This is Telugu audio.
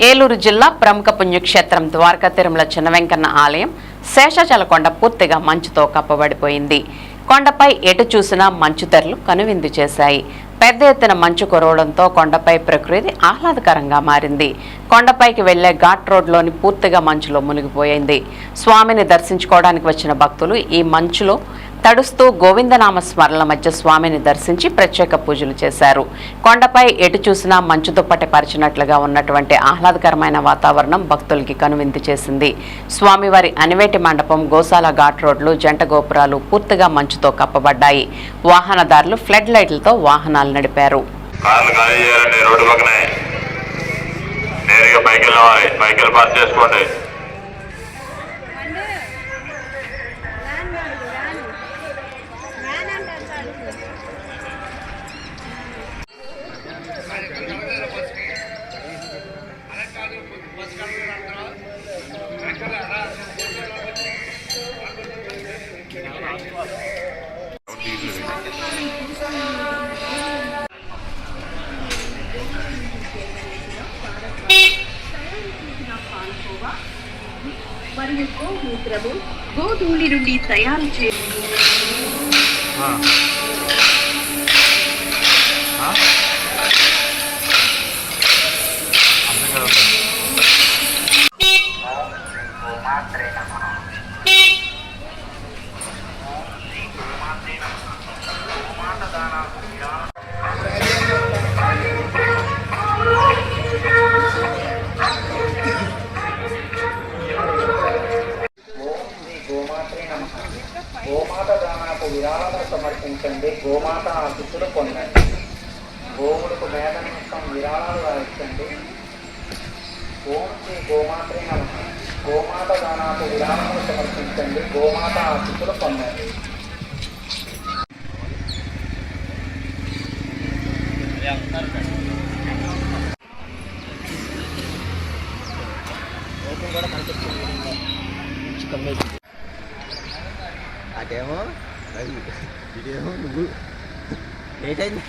ఏలూరు జిల్లా ప్రముఖ పుణ్యక్షేత్రం ద్వారకా తిరుమల చిన్న వెంకన్న ఆలయం శేషాచల కొండ పూర్తిగా మంచుతో కప్పబడిపోయింది. కొండపై ఎటు చూసినా మంచు తెరలు కనువిందు చేశాయి. పెద్ద ఎత్తున మంచు కురవడంతో కొండపై ప్రకృతి ఆహ్లాదకరంగా మారింది. కొండపైకి వెళ్లే ఘాట్ రోడ్లోని పూర్తిగా మంచులో మునిగిపోయింది. స్వామిని దర్శించుకోవడానికి వచ్చిన భక్తులు ఈ మంచులో తడుస్తూ గోవిందనామ స్మరణల మధ్య స్వామిని దర్శించి ప్రత్యేక పూజలు చేశారు. కొండపై ఎటు చూసినా మంచు దుప్పటి పరిచినట్లుగా ఉన్నటువంటి ఆహ్లాదకరమైన వాతావరణం భక్తులకి కనువిందు చేసింది. స్వామివారి అనివేటి మండపం, గోశాల ఘాట్ రోడ్లు, జంట గోపురాలు పూర్తిగా మంచుతో కప్పబడ్డాయి. వాహనదారులు ఫ్లడ్ లైట్లతో వాహనాలు నడిపారు. మరియు గోమూత్రము గోధూళి నుండి తయారు చేయ గోమాత దానాకు విరాళములు సమర్పించండి. గోమాత ఆశీస్సులు పొందండి. గోవులకు మేత నిమిత్తం విరాళాలు వాయించండి. ఓం శ్రీ గోమాత్రే నమః. గోమాత దానాకు విరాళములు సమర్పించండి. గోమాత ఆశీస్సులు పొందండి. అదేమో ఇదేమో నువ్వు ఏంటైంది.